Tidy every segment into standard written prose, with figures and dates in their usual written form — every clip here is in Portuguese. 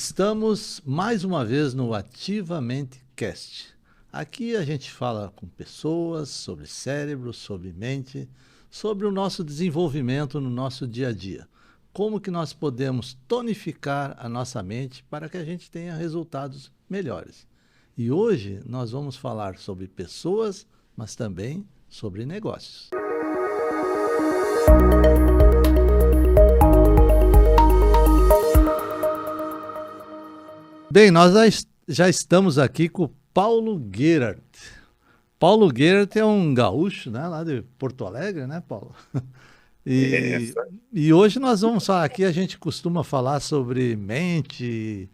Estamos mais uma vez no Ativamente Cast. Aqui a gente fala com pessoas sobre cérebro, sobre mente, sobre o nosso desenvolvimento no nosso dia a dia. Como que nós podemos tonificar a nossa mente para que a gente tenha resultados melhores. E hoje nós vamos falar sobre pessoas, mas também sobre negócios. Bem, nós já estamos aqui com o Paulo Gerhardt. Paulo Gerhardt é um gaúcho, né, lá de Porto Alegre, né, Paulo? E hoje nós vamos falar aqui, a gente costuma falar sobre mente,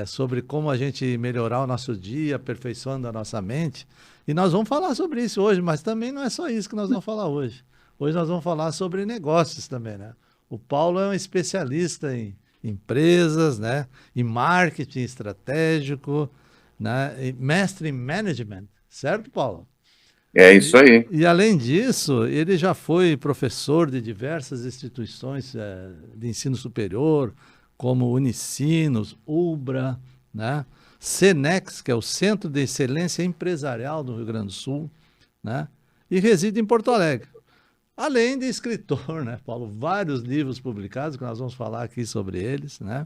sobre como a gente melhorar o nosso dia, aperfeiçoando a nossa mente. E nós vamos falar sobre isso hoje, mas também não é só isso que nós vamos falar hoje. Hoje nós vamos falar sobre negócios também, né? O Paulo é um especialista em empresas, né? Em marketing estratégico, né? E mestre em management, certo, Paulo? É isso aí. E além disso, ele já foi professor de diversas instituições de ensino superior, como Unicinos, Ubra, né? Senex, que é o Centro de Excelência Empresarial do Rio Grande do Sul, né? E reside em Porto Alegre. Além de escritor, né, Paulo? Vários livros publicados, que nós vamos falar aqui sobre eles, né?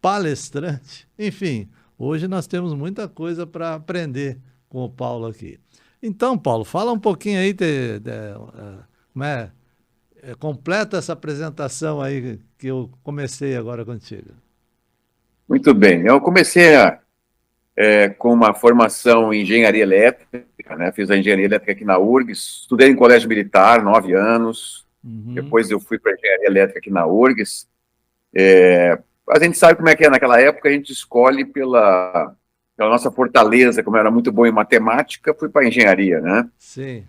Palestrante, enfim, hoje nós temos muita coisa para aprender com o Paulo aqui. Então, Paulo, fala um pouquinho aí, como completa essa apresentação aí que eu comecei agora contigo. Muito bem. Eu comecei com uma formação em engenharia elétrica, né? Fiz a engenharia elétrica aqui na URGS, estudei em colégio militar, 9 anos. Depois eu fui para a engenharia elétrica aqui na URGS. A gente sabe como é que é naquela época, a gente escolhe pela nossa fortaleza, como eu era muito bom em matemática, fui para a engenharia, né? Sim.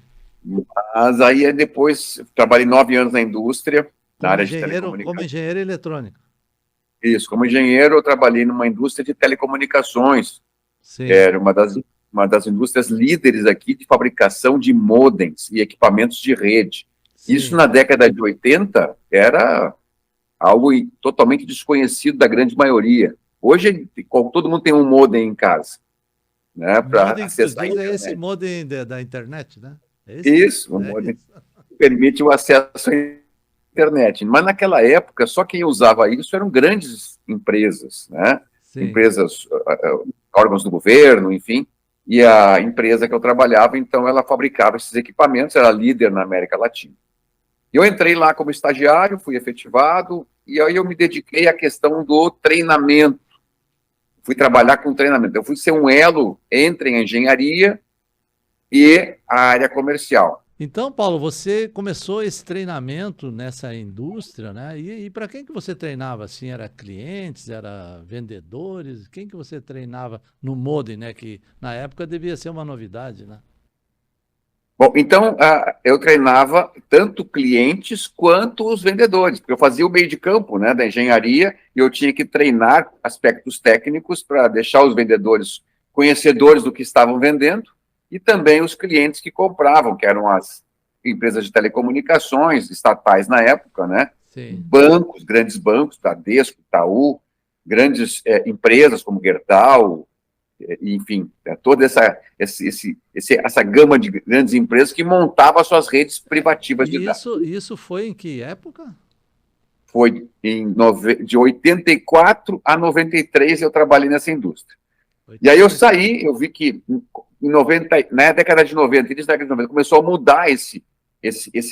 Mas aí depois trabalhei 9 anos na indústria, na área de telecomunicações. Como engenheiro eletrônico. Isso, como engenheiro eu trabalhei numa indústria de telecomunicações. Sim. Era uma das indústrias líderes aqui de fabricação de modems e equipamentos de rede. Sim. Isso na década de 80 era algo totalmente desconhecido da grande maioria. Hoje todo mundo tem um modem em casa, né, para acessar a internet. Esse modem da internet, né? Isso, o modem permite o acesso à internet. Mas naquela época, só quem usava isso eram grandes empresas, né? Sim. Empresas, órgãos do governo, enfim. E a empresa que eu trabalhava, então, ela fabricava esses equipamentos, era líder na América Latina. Eu entrei lá como estagiário, fui efetivado, e aí eu me dediquei à questão do treinamento. Fui trabalhar com treinamento. Eu fui ser um elo entre a engenharia e a área comercial. Então, Paulo, você começou esse treinamento nessa indústria, né? E para quem que você treinava? Assim, era clientes, era vendedores? Quem que você treinava no modem, né? Que na época devia ser uma novidade, né? Bom, então eu treinava tanto clientes quanto os vendedores, porque eu fazia o meio de campo, né, da engenharia, e eu tinha que treinar aspectos técnicos para deixar os vendedores conhecedores do que estavam vendendo, e também os clientes que compravam, que eram as empresas de telecomunicações, estatais na época, né? Sim. Bancos, grandes bancos, Bradesco, Itaú, grandes empresas como Gerdau, enfim, toda essa gama de grandes empresas que montavam as suas redes privativas de dados. Isso foi em que época? Foi de 84 a 93 eu trabalhei nessa indústria. E aí eu saí, eu vi que na década de 90, início da década de 90, começou a mudar esse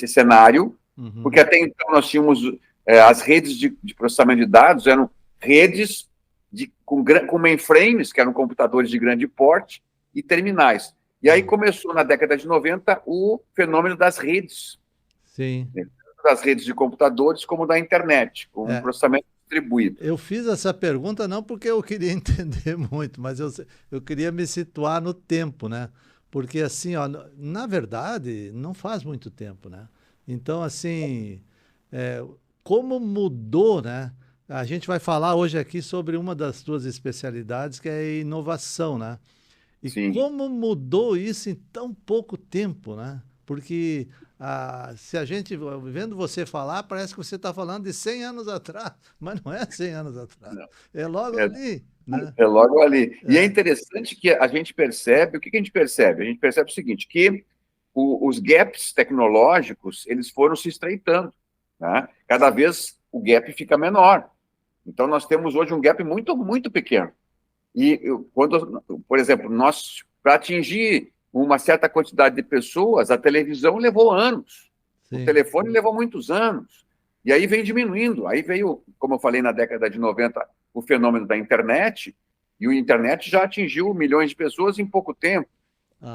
cenário, porque até então nós tínhamos as redes de processamento de dados, eram redes com mainframes, que eram computadores de grande porte, e terminais. E aí começou, na década de 90, o fenômeno das redes. Sim. Das redes de computadores, como da internet, com um processamento distribuído. Eu fiz essa pergunta não porque eu queria entender muito, mas eu queria me situar no tempo, né? Porque, assim, ó, na verdade, não faz muito tempo, né? Então, assim, como mudou, né? A gente vai falar hoje aqui sobre uma das tuas especialidades, que é a inovação, né? E Sim. como mudou isso em tão pouco tempo, né? Porque se a gente, vendo você falar, parece que você está falando de 100 anos atrás, mas não é 100 anos atrás, Não. é logo ali, né? É logo ali. E é É, interessante que a gente percebe, o que a gente percebe? A gente percebe o seguinte, que os gaps tecnológicos, eles foram se estreitando, né? Cada vez o gap fica menor. Então, nós temos hoje um gap muito, muito pequeno. E quando, por exemplo, nós, para atingir uma certa quantidade de pessoas, a televisão levou anos, o sim. telefone levou muitos anos, e aí veio diminuindo. Aí veio, como eu falei, na década de 90, o fenômeno da internet, e o internet já atingiu milhões de pessoas em pouco tempo.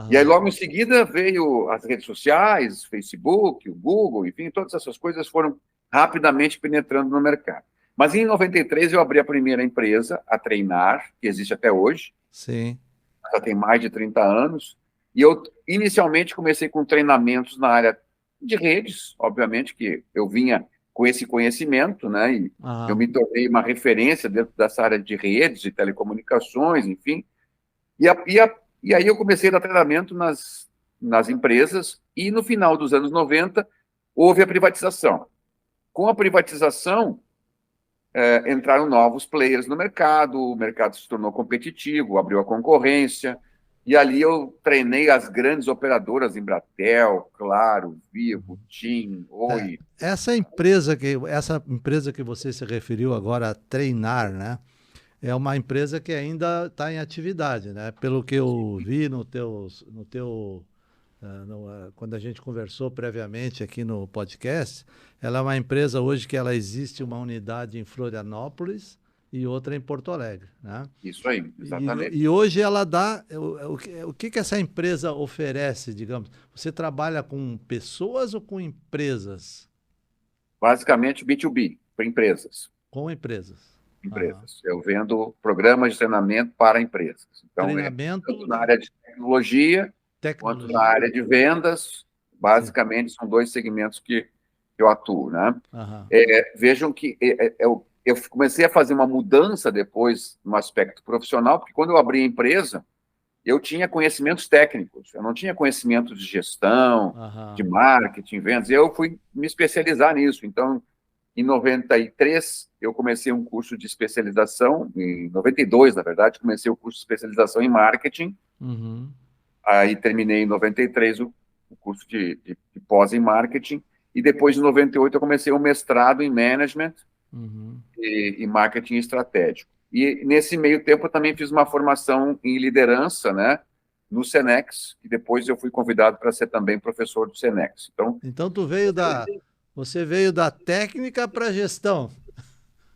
E aí, Aham. logo em seguida, veio as redes sociais, Facebook, o Google, enfim, todas essas coisas foram rapidamente penetrando no mercado. Mas em 93 eu abri a primeira empresa, a Treinar, que existe até hoje, Sim. já tem mais de 30 anos, e eu inicialmente comecei com treinamentos na área de redes, obviamente que eu vinha com esse conhecimento, né, e eu Aham. me tornei uma referência dentro dessa área de redes, de telecomunicações, enfim, e, e aí eu comecei a dar treinamento nas empresas, e no final dos anos 90 houve a privatização. Com a privatização, entraram novos players no mercado, o mercado se tornou competitivo, abriu a concorrência, e ali eu treinei as grandes operadoras, Embratel, Claro, Vivo, TIM, É, Oi. essa empresa que você se referiu agora, a Treinar, né? É uma empresa que ainda está em atividade, né? Pelo que eu vi quando a gente conversou previamente aqui no podcast, ela é uma empresa hoje que ela existe uma unidade em Florianópolis e outra em Porto Alegre, né? Isso aí, E exatamente. hoje ela dá o que essa empresa oferece, digamos? Você trabalha com pessoas ou com empresas? Basicamente B2B, para empresas. Com empresas. Aham. Empresas. Eu vendo programas de treinamento para empresas. Então, tanto Treinamento, na área de tecnologia quanto na tecnologia. área de vendas. Sim. Basicamente, são dois segmentos que eu atuo, né? Aham. Vejam que eu comecei a fazer uma mudança depois no aspecto profissional, porque quando eu abri a empresa, eu tinha conhecimentos técnicos, eu não tinha conhecimento de gestão, de Aham. marketing, vendas, e eu fui me especializar nisso. Então, em 93, eu comecei um curso de especialização, em 92, na verdade, comecei o curso de especialização em marketing, Uhum. aí terminei em 93 o curso de pós em marketing, e depois, em 98, eu comecei um mestrado em management Uhum. e marketing estratégico. E nesse meio tempo eu também fiz uma formação em liderança, né, no Senex, e depois eu fui convidado para ser também professor do Senex. Então, Então você veio da técnica para a gestão.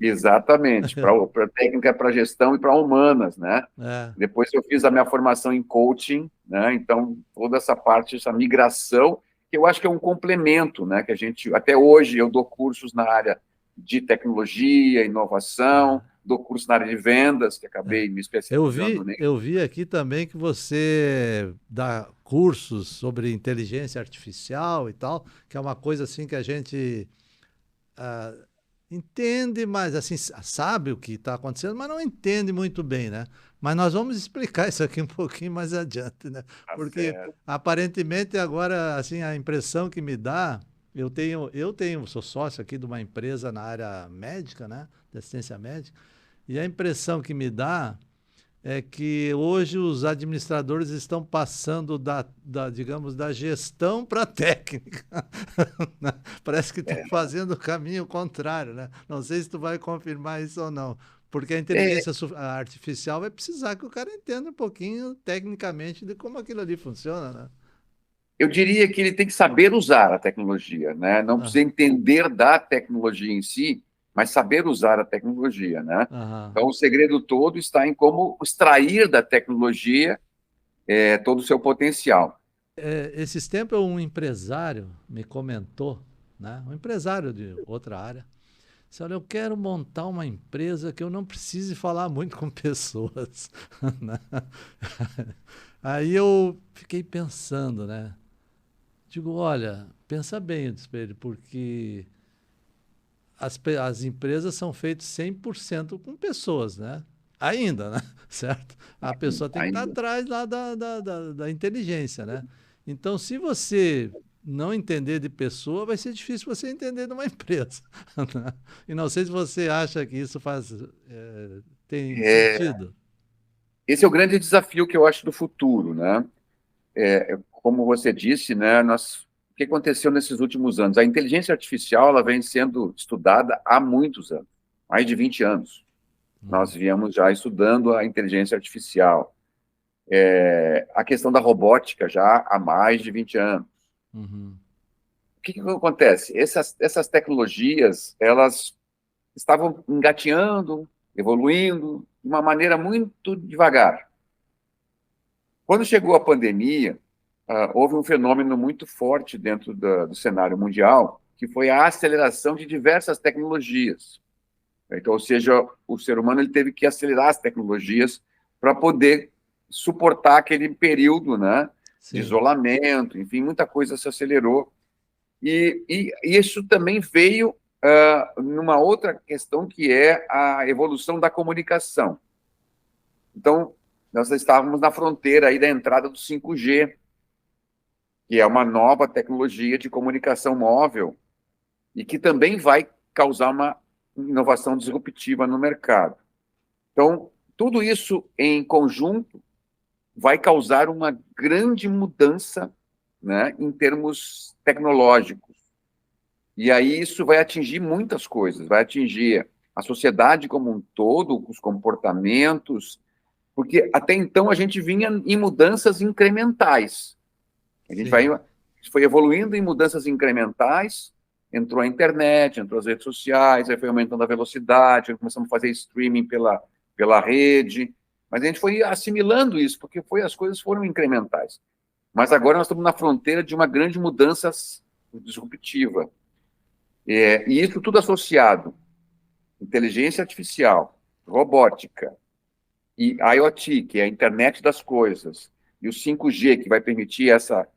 exatamente, para técnica, para gestão e para humanas, né? É. Depois eu fiz a minha formação em coaching, né? Então, toda essa parte, essa migração, que eu acho que é um complemento, né? Que a gente, até hoje, eu dou cursos na área de tecnologia, inovação, É. dou curso na área de vendas, que É. acabei me Eu especializando vi, nele. eu vi aqui também que você dá cursos sobre inteligência artificial e tal, que é uma coisa assim que a gente ah, entende, mas assim, sabe o que está acontecendo, mas não entende muito bem, né? Mas nós vamos explicar isso aqui um pouquinho mais adiante, né? Tá Porque certo. aparentemente agora, assim, a impressão que me dá, sou sócio aqui de uma empresa na área médica, né? De assistência médica, e a impressão que me dá é que hoje os administradores estão passando digamos, da gestão para a técnica. Né? Parece que estão fazendo o caminho contrário, né? Não sei se tu vai confirmar isso ou não. Porque a É, inteligência artificial vai precisar que o cara entenda um pouquinho tecnicamente de como aquilo ali funciona, né? eu diria que ele tem que saber usar a tecnologia, né? Não Ah, precisa entender da tecnologia em si, mas saber usar a tecnologia, né? aham. Então, o segredo todo está em como extrair da tecnologia todo o seu potencial. Esses tempos um empresário me comentou, né? Um empresário de outra área. Disse, olha, eu quero montar uma empresa que eu não precise falar muito com pessoas. Né? Aí eu fiquei pensando, né? Digo, olha, pensa bem, eu disse pra ele, porque as empresas são feitas 100% com pessoas, né? Ainda, né? Certo? A pessoa tem que estar Ainda. atrás lá da inteligência, né? Então, se você não entender de pessoa, vai ser difícil você entender de uma empresa. Né? E não sei se você acha que isso tem É, sentido. esse é o grande desafio que eu acho do futuro, né? Como você disse, né? O que aconteceu nesses últimos anos? A inteligência artificial ela vem sendo estudada há muitos anos, mais de 20 anos. Nós Uhum, viemos já estudando a inteligência artificial. A questão da robótica já há mais de 20 anos. uhum, O que acontece? Essas tecnologias, elas estavam engatinhando, evoluindo de uma maneira muito devagar. Quando chegou a pandemia, houve um fenômeno muito forte dentro do cenário mundial, que foi a aceleração de diversas tecnologias. Então, ou seja, o ser humano ele teve que acelerar as tecnologias para poder suportar aquele período, né, de sim. isolamento, enfim, muita coisa se acelerou. E isso também veio numa outra questão que é a evolução da comunicação. Então, nós estávamos na fronteira aí da entrada do 5G, que é uma nova tecnologia de comunicação móvel e que também vai causar uma inovação disruptiva no mercado. Então, tudo isso em conjunto vai causar uma grande mudança, né, em termos tecnológicos. E aí isso vai atingir muitas coisas, vai atingir a sociedade como um todo, os comportamentos, porque até então a gente vinha em mudanças incrementais. A gente Sim. foi evoluindo em mudanças incrementais, entrou a internet, entrou as redes sociais, aí foi aumentando a velocidade, aí começamos a fazer streaming pela rede, mas a gente foi assimilando isso, porque as coisas foram incrementais. Mas agora nós estamos na fronteira de uma grande mudança disruptiva. E isso tudo associado, inteligência artificial, robótica e IoT, que é a internet das coisas, e o 5G, que vai permitir essa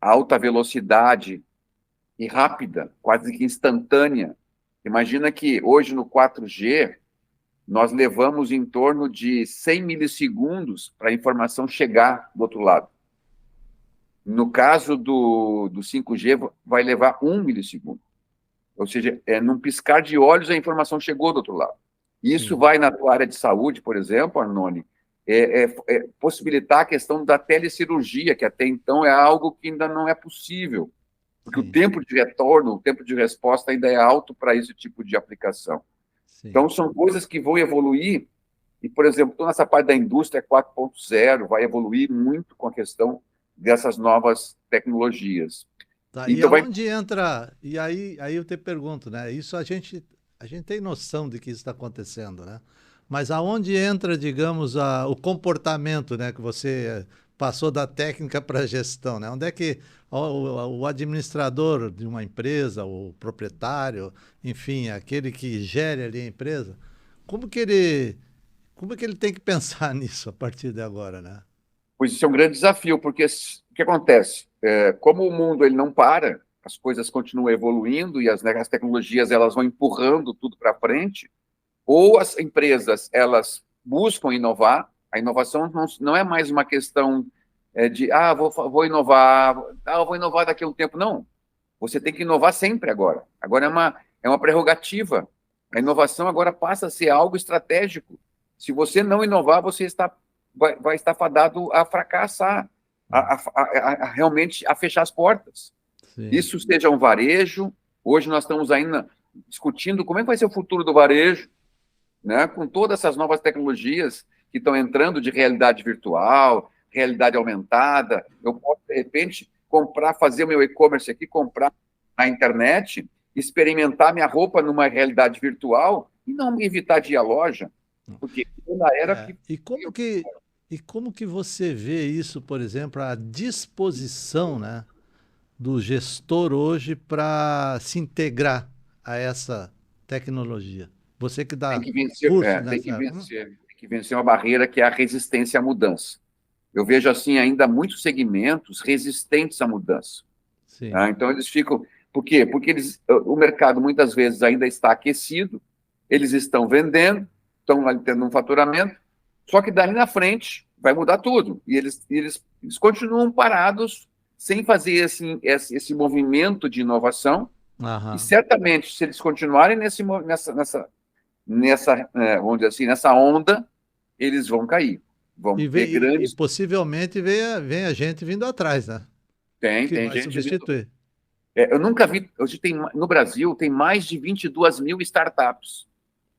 alta velocidade e rápida, quase que instantânea. Imagina que hoje no 4G, nós levamos em torno de 100 milissegundos para a informação chegar do outro lado. No caso do 5G, vai levar 1 milissegundo. Ou seja, num piscar de olhos, a informação chegou do outro lado. Isso Sim. vai na tua área de saúde, por exemplo, Arnone, possibilitar a questão da telecirurgia, que até então é algo que ainda não é possível, porque o Sim. tempo de retorno, o tempo de resposta ainda é alto para esse tipo de aplicação. Sim. Então, são coisas que vão evoluir, e, por exemplo, toda essa parte da indústria 4.0 vai evoluir muito com a questão dessas novas tecnologias. Tá, e Então, vai. aonde entra. E aí eu te pergunto, né? Isso a gente tem noção de que isso está acontecendo, né? Mas aonde entra, digamos, o comportamento, né? Que você passou da técnica para a gestão, né? Onde é que o administrador de uma empresa, o proprietário, enfim, aquele que gere ali a empresa, como que ele, como é que ele tem que pensar nisso a partir de agora, né? Pois isso é um grande desafio, porque o que acontece? Como o mundo ele não para, as coisas continuam evoluindo e as tecnologias elas vão empurrando tudo para frente, ou as empresas elas buscam inovar, a inovação não é mais uma questão de, vou inovar, eu vou inovar daqui a um tempo. Não, você tem que inovar sempre agora. Agora é uma prerrogativa. A inovação agora passa a ser algo estratégico. Se você não inovar, vai estar fadado a fracassar, realmente a fechar as portas. Sim, Isso seja um varejo. Hoje nós estamos ainda discutindo como é que vai ser o futuro do varejo, né? Com todas essas novas tecnologias que estão entrando de realidade virtual, realidade aumentada. Eu posso, de repente, fazer o meu e-commerce aqui, comprar na internet, experimentar minha roupa numa realidade virtual e não evitar de ir à loja, porque na era é, que. e como que você vê isso, por exemplo, a disposição, né, do gestor hoje para se integrar a essa tecnologia? Você que Tem dá que vencer, curso tem que nessa. vencer, tem que vencer uma barreira que é a resistência à mudança. Eu vejo assim ainda muitos segmentos resistentes à mudança. Sim, Tá? Então eles ficam. Por quê? Porque o mercado muitas vezes ainda está aquecido, eles estão vendendo, estão ali tendo um faturamento, só que dali na frente vai mudar tudo. E eles continuam parados sem fazer esse movimento de inovação. Aham. E certamente, se eles continuarem vamos dizer assim, nessa onda, eles vão cair. Vão ter E grandes. possivelmente venha gente vindo atrás, né? Tem Que vai gente vindo. substituir. Eu nunca vi. Hoje no Brasil tem mais de 22 mil startups.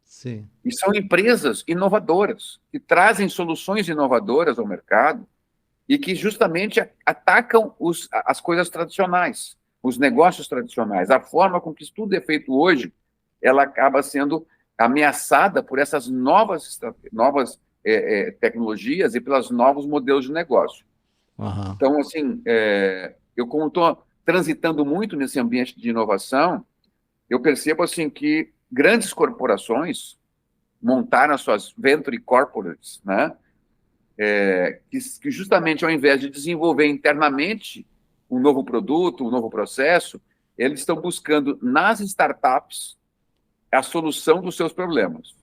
Sim. E são empresas inovadoras, que trazem soluções inovadoras ao mercado e que justamente atacam as coisas tradicionais, os negócios tradicionais. A forma com que tudo é feito hoje, ela acaba sendo ameaçada por essas novas tecnologias e pelos novos modelos de negócio. Aham. Então, assim, eu como estou transitando muito nesse ambiente de inovação, eu percebo assim que grandes corporações montaram as suas venture corporates, né? Que justamente ao invés de desenvolver internamente um novo produto, um novo processo, eles estão buscando nas startups a solução dos seus problemas.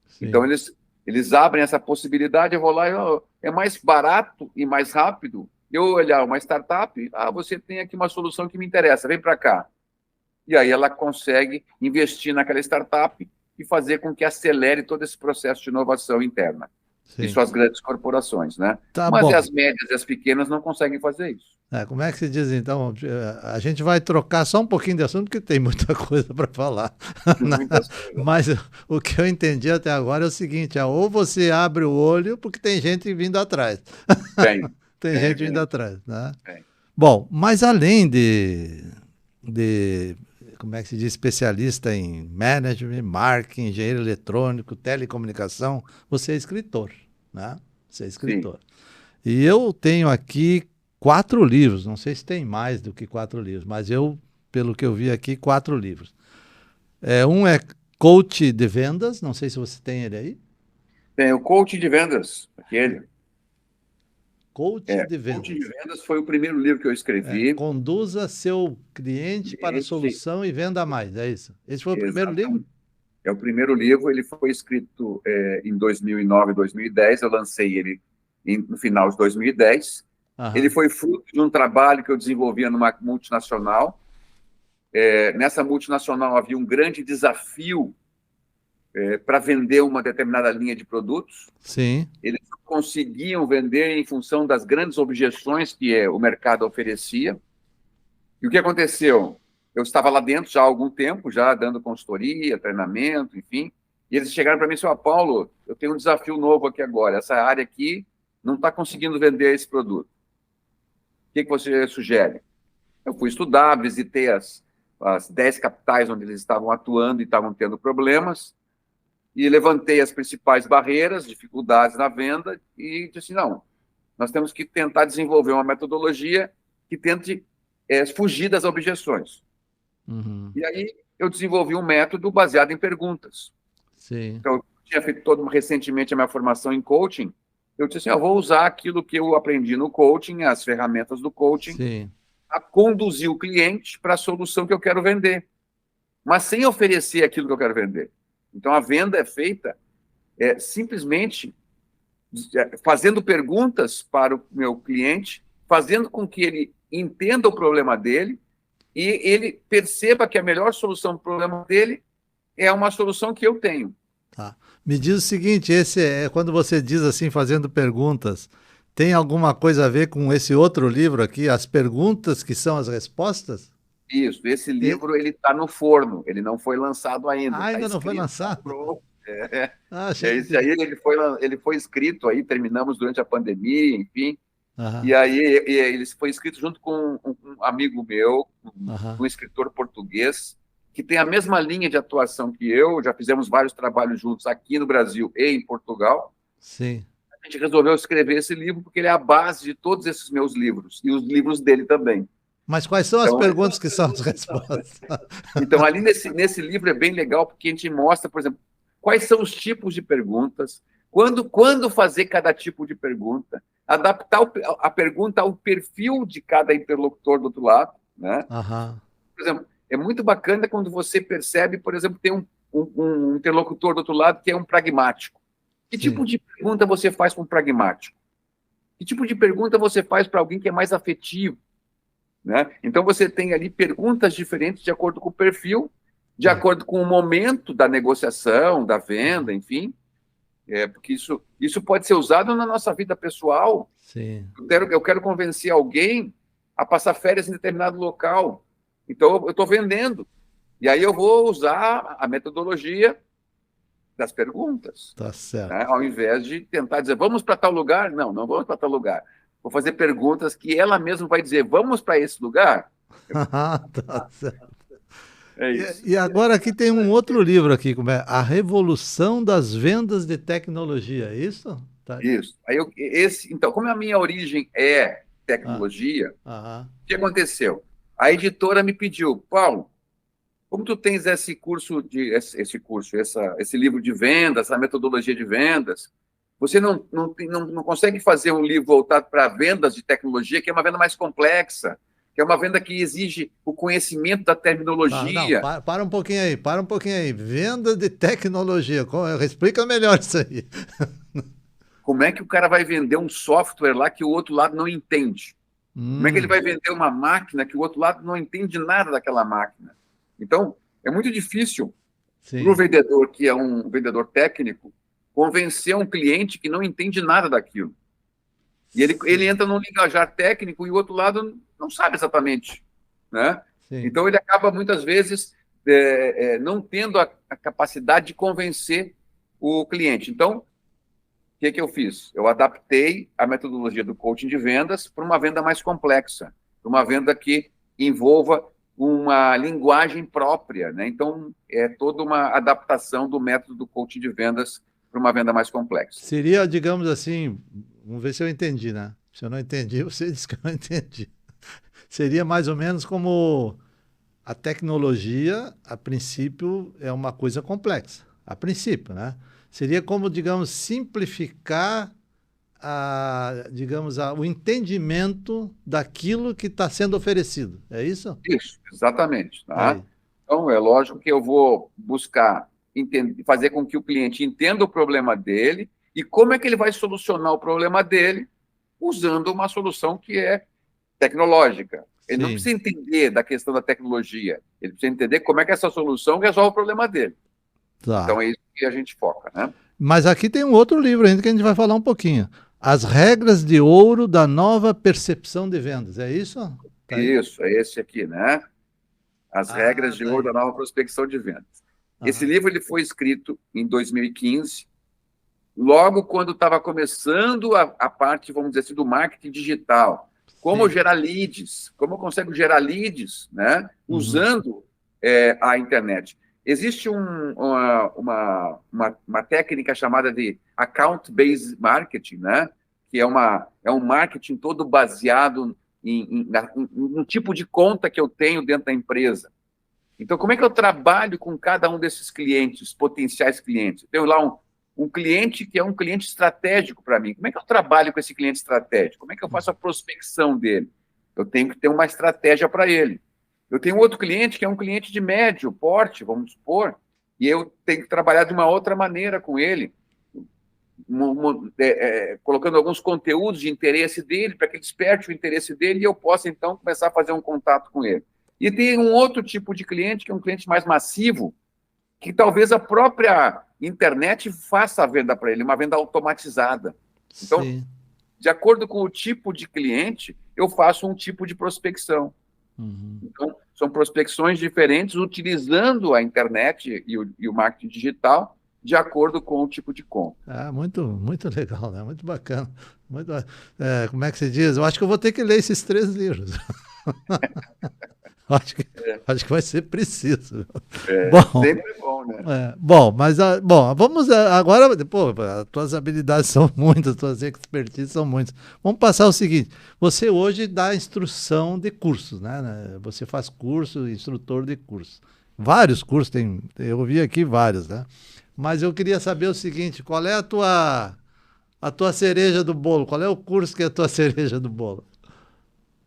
Sim. Então, eles abrem essa possibilidade, eu vou lá e é mais barato e mais rápido eu olhar uma startup, você tem aqui uma solução que me interessa, vem para cá. E aí ela consegue investir naquela startup e fazer com que acelere todo esse processo de inovação interna. Sim. Isso as grandes corporações, né? Tá Mas bom. as médias e as pequenas não conseguem fazer isso. Como é que se diz, então? A gente vai trocar só um pouquinho de assunto, porque tem muita coisa para falar. Mas o que eu entendi até agora é o seguinte, ou você abre o olho, porque tem gente vindo atrás. Tem gente vindo atrás, né? Bom, mas além de, como é que se diz, especialista em management, marketing, engenheiro eletrônico, telecomunicação, você é escritor, né? Você é escritor. Sim. E eu tenho aqui 4 livros, não sei se tem mais do que 4 livros, mas pelo que eu vi aqui, 4 livros. Um é Coach de Vendas, não sei se você tem ele aí. Tem o Coach de Vendas, aquele. Coach de Vendas. Coach de Vendas foi o primeiro livro que eu escrevi. Conduza seu cliente para a solução e venda mais, é isso? Esse foi o primeiro livro? É o primeiro livro, ele foi escrito em 2009, 2010, eu lancei ele no final de 2010. Ele foi fruto de um trabalho que eu desenvolvia numa multinacional. Nessa multinacional havia um grande desafio para vender uma determinada linha de produtos. Sim. Eles não conseguiam vender em função das grandes objeções que o mercado oferecia. E o que aconteceu? Eu estava lá dentro já há algum tempo, já dando consultoria, treinamento, enfim, e eles chegaram para mim e disseram, Paulo, eu tenho um desafio novo aqui agora, essa área aqui não está conseguindo vender esse produto. O que você sugere? Eu fui estudar, visitei as 10 capitais onde eles estavam atuando e estavam tendo problemas, e levantei as principais barreiras, dificuldades na venda, e disse, não, nós temos que tentar desenvolver uma metodologia que tente fugir das objeções. Uhum. E aí eu desenvolvi um método baseado em perguntas. Sim. Então, eu tinha feito recentemente a minha formação em coaching, eu disse assim, eu vou usar aquilo que eu aprendi no coaching, as ferramentas do coaching, Sim, a conduzir o cliente para a solução que eu quero vender, mas sem oferecer aquilo que eu quero vender. Então, a venda é feita simplesmente fazendo perguntas para o meu cliente, fazendo com que ele entenda o problema dele e ele perceba que a melhor solução para o problema dele é uma solução que eu tenho. Tá. Me diz o seguinte, quando você diz assim, fazendo perguntas, tem alguma coisa a ver com esse outro livro aqui, As Perguntas que São as Respostas? Isso, esse livro ele está no forno, ele não foi lançado ainda. Ainda não foi lançado? Esse aí ele foi escrito aí, terminamos durante a pandemia, enfim. E aí ele foi escrito junto com um amigo meu, um escritor português, que tem a mesma linha de atuação que eu, já fizemos vários trabalhos juntos aqui no Brasil e em Portugal. Sim. A gente resolveu escrever esse livro porque ele é a base de todos esses meus livros, e os livros dele também. Mas quais são as perguntas que são as respostas? Então, ali nesse livro é bem legal, porque a gente mostra, por exemplo, quais são os tipos de perguntas, quando fazer cada tipo de pergunta, adaptar a pergunta ao perfil de cada interlocutor do outro lado, né? Por exemplo, é muito bacana quando você percebe, por exemplo, tem um interlocutor do outro lado que é um pragmático. Que tipo de pergunta você faz para um pragmático? Que tipo de pergunta você faz para alguém que é mais afetivo? né? Então, você tem ali perguntas diferentes de acordo com o perfil, de acordo com o momento da negociação, da venda, enfim, porque isso pode ser usado na nossa vida pessoal. Sim. Eu quero convencer alguém a passar férias em determinado local. Então, eu estou vendendo. E aí eu vou usar a metodologia das perguntas. Tá certo. Né? Ao invés de tentar dizer, vamos para tal lugar? Não, não vamos para tal lugar. Vou fazer perguntas que ela mesma vai dizer, vamos para esse lugar? Tá certo. É isso. E agora aqui tem um outro livro aqui, como é A Revolução das Vendas de Tecnologia, é isso? Tá. Isso. Aí então, como a minha origem é tecnologia, o que aconteceu? A editora me pediu, Paulo, como tu tens esse livro de vendas, essa metodologia de vendas, você não consegue fazer um livro voltado para vendas de tecnologia, que é uma venda mais complexa, que é uma venda que exige o conhecimento da terminologia. Não, para um pouquinho aí. Venda de tecnologia, explica melhor isso aí. Como é que o cara vai vender um software lá que o outro lado não entende? Como é que ele vai vender uma máquina que o outro lado não entende nada daquela máquina? Então, é muito difícil para o vendedor, que é um vendedor técnico, convencer um cliente que não entende nada daquilo. E ele entra num linguajar técnico e o outro lado não sabe exatamente. Né? Então, ele acaba, muitas vezes, não tendo a capacidade de convencer o cliente. Então, o que eu fiz? Eu adaptei a metodologia do coaching de vendas para uma venda mais complexa, para uma venda que envolva uma linguagem própria, né? Então, é toda uma adaptação do método do coaching de vendas para uma venda mais complexa. Seria, digamos assim, vamos ver se eu entendi, né? Se eu não entendi, você disse que eu não entendi. Seria mais ou menos como a tecnologia, a princípio, é uma coisa complexa. A princípio, né? Seria como, digamos, simplificar o entendimento daquilo que está sendo oferecido. É isso? Isso, exatamente. Tá? Então, é lógico que eu vou buscar fazer com que o cliente entenda o problema dele e como é que ele vai solucionar o problema dele usando uma solução que é tecnológica. Ele não precisa entender da questão da tecnologia, ele precisa entender como é que essa solução resolve o problema dele. Tá. Então, é isso que a gente foca, né? Mas aqui tem um outro livro ainda que a gente vai falar um pouquinho. As regras de ouro da nova percepção de vendas, é isso? Tá. Isso, é esse aqui, né? As regras de ouro da nova prospecção de vendas. Esse livro ele foi escrito em 2015, logo quando estava começando a parte, vamos dizer assim, do marketing digital. Como gerar leads, como eu consigo gerar leads, né? Usando a internet. Existe uma técnica chamada de account-based marketing, né? Que é um marketing todo baseado no tipo de conta que eu tenho dentro da empresa. Então, como é que eu trabalho com cada um desses clientes, potenciais clientes? Eu tenho lá um cliente que é um cliente estratégico para mim. Como é que eu trabalho com esse cliente estratégico? Como é que eu faço a prospecção dele? Eu tenho que ter uma estratégia para ele. Eu tenho outro cliente que é um cliente de médio porte, vamos supor, e eu tenho que trabalhar de uma outra maneira com ele, colocando alguns conteúdos de interesse dele, para que ele desperte o interesse dele e eu possa, então, começar a fazer um contato com ele. E tem um outro tipo de cliente, que é um cliente mais massivo, que talvez a própria internet faça a venda para ele, uma venda automatizada. Então, de acordo com o tipo de cliente, eu faço um tipo de prospecção. Então, são prospecções diferentes, utilizando a internet e o marketing digital de acordo com o tipo de compra. Muito, muito legal, né? Muito bacana. Muito, como é que se diz? Eu acho que eu vou ter que ler esses 3 livros. Acho que vai ser preciso. Sempre bom, né? Vamos agora. Pô, as tuas habilidades são muitas, as tuas expertises são muitas. Vamos passar o seguinte: você hoje dá instrução de cursos, né? Você faz curso, instrutor de cursos. Vários cursos, eu vi aqui vários, né? Mas eu queria saber o seguinte: qual é a tua cereja do bolo? Qual é o curso que é a tua cereja do bolo?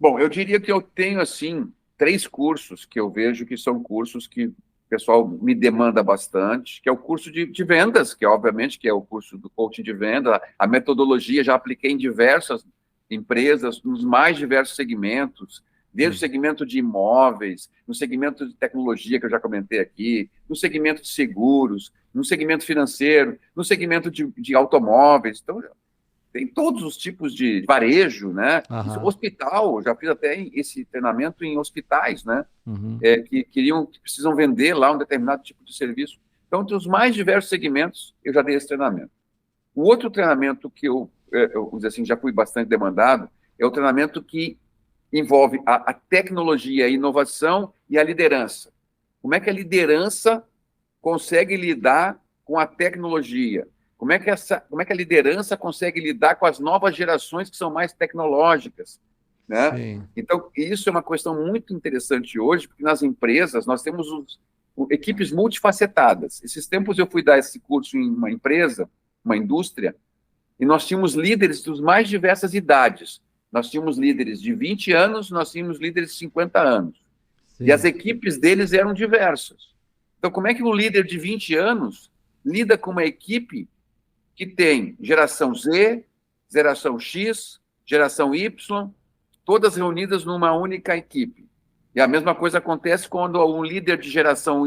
Bom, eu diria que eu tenho, assim, 3 cursos que eu vejo que são cursos que o pessoal me demanda bastante, que é o curso de vendas, que obviamente que é o curso do coaching de venda, a metodologia já apliquei em diversas empresas, nos mais diversos segmentos, desde o segmento de imóveis, no segmento de tecnologia, que eu já comentei aqui, no segmento de seguros, no segmento financeiro, no segmento de automóveis. Então, tem todos os tipos de varejo, né? Isso, hospital, eu já fiz até esse treinamento em hospitais, né? Que precisam vender lá um determinado tipo de serviço. Então, tem os mais diversos segmentos, eu já dei esse treinamento. O outro treinamento que eu vou dizer assim, já fui bastante demandado, é o treinamento que envolve a tecnologia, a inovação e a liderança. Como é que a liderança consegue lidar com a tecnologia? Como é que a liderança consegue lidar com as novas gerações que são mais tecnológicas? Né? Então, isso é uma questão muito interessante hoje, porque nas empresas nós temos equipes multifacetadas. Esses tempos eu fui dar esse curso em uma empresa, uma indústria, e nós tínhamos líderes dos mais diversas idades. Nós tínhamos líderes de 20 anos, nós tínhamos líderes de 50 anos. Sim. E as equipes deles eram diversas. Então, como é que um líder de 20 anos lida com uma equipe que tem geração Z, geração X, geração Y, todas reunidas numa única equipe? E a mesma coisa acontece quando um líder de geração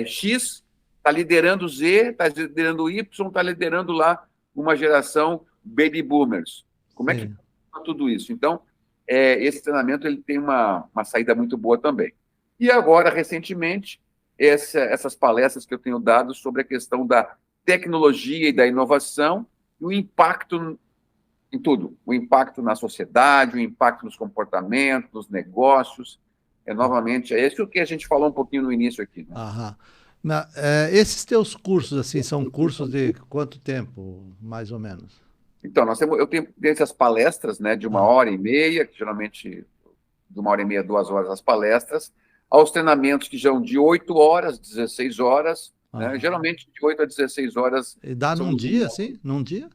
X está liderando Z, está liderando Y, está liderando lá uma geração baby boomers. Como é que tá tudo isso? Então, esse treinamento ele tem uma saída muito boa também. E agora, recentemente, essas palestras que eu tenho dado sobre a questão da tecnologia e da inovação e o impacto em tudo. O impacto na sociedade, o impacto nos comportamentos, nos negócios. Novamente, é isso que a gente falou um pouquinho no início aqui. Né? Esses teus cursos, assim, são cursos de quanto tempo, mais ou menos? Então, eu tenho essas palestras, né, de 1h30, que geralmente de 1h30 a 2 horas as palestras, aos treinamentos que são de 8 horas, 16 horas, né, geralmente de 8 a 16 horas. E dá num dia, assim? Num dia?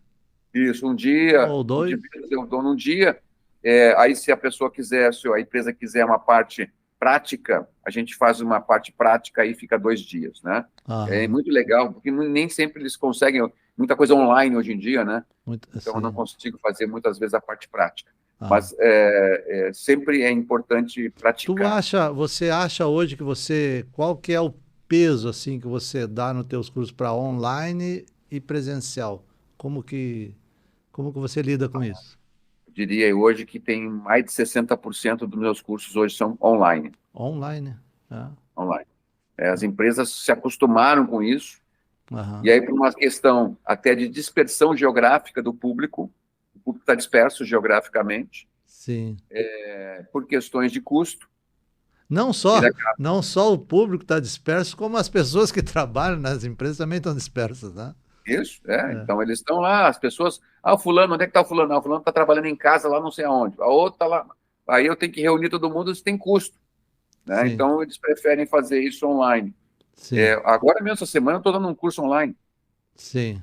Isso, um dia. Ou dois? Eu dou num dia. Aí, se a pessoa quiser, se a empresa quiser uma parte prática, a gente faz uma parte prática e fica 2 dias, né? É muito legal, porque nem sempre eles conseguem, muita coisa online hoje em dia, né? Então, eu não consigo fazer muitas vezes a parte prática. Mas sempre é importante praticar. Você acha hoje qual que é o peso, assim, que você dá nos teus cursos para online e presencial? Como que você lida com isso? Diria hoje que tem mais de 60% dos meus cursos hoje são online. Online? Online. As empresas se acostumaram com isso, e aí por uma questão até de dispersão geográfica do público, o público está disperso geograficamente, sim. Por questões de custo. Não só o público está disperso, como as pessoas que trabalham nas empresas também estão dispersas, né? Isso, Então, eles estão lá, as pessoas... o fulano, onde é que está o fulano? O fulano está trabalhando em casa, lá não sei aonde. A outra está lá... Aí eu tenho que reunir todo mundo, isso tem custo. Né? Então, eles preferem fazer isso online. Agora mesmo, essa semana, eu estou dando um curso online. Sim.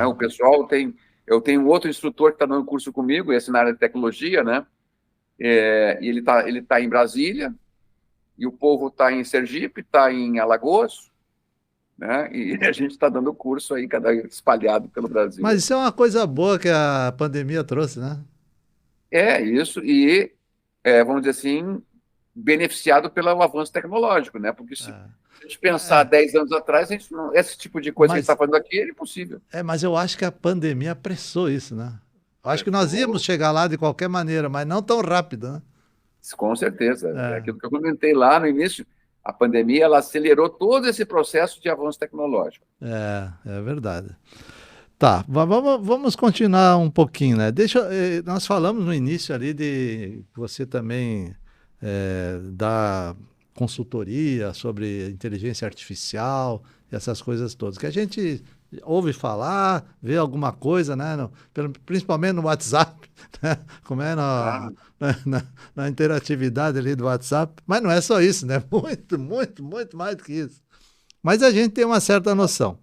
O pessoal tem... Eu tenho outro instrutor que está dando curso comigo, esse na área de tecnologia, né? E ele tá em Brasília, e o povo está em Sergipe, está em Alagoas, né? E a gente está dando curso aí, espalhado pelo Brasil. Mas isso é uma coisa boa que a pandemia trouxe, né? Isso, e, vamos dizer assim, beneficiado pelo avanço tecnológico, né? Porque se a gente pensar 10 anos atrás, esse tipo de coisa que a gente está fazendo aqui é impossível. Mas eu acho que a pandemia apressou isso, né? Eu acho que nós íamos chegar lá de qualquer maneira, mas não tão rápido, né? Com certeza. Aquilo que eu comentei lá no início, a pandemia ela acelerou todo esse processo de avanço tecnológico. É verdade. Tá, vamos continuar um pouquinho, né? Nós falamos no início ali de você também dar consultoria sobre inteligência artificial, essas coisas todas, que a gente ouve falar, vê alguma coisa, né? Principalmente no WhatsApp, né? Como é na interatividade ali do WhatsApp. Mas não é só isso, né? Muito, muito, muito mais do que isso. Mas a gente tem uma certa noção.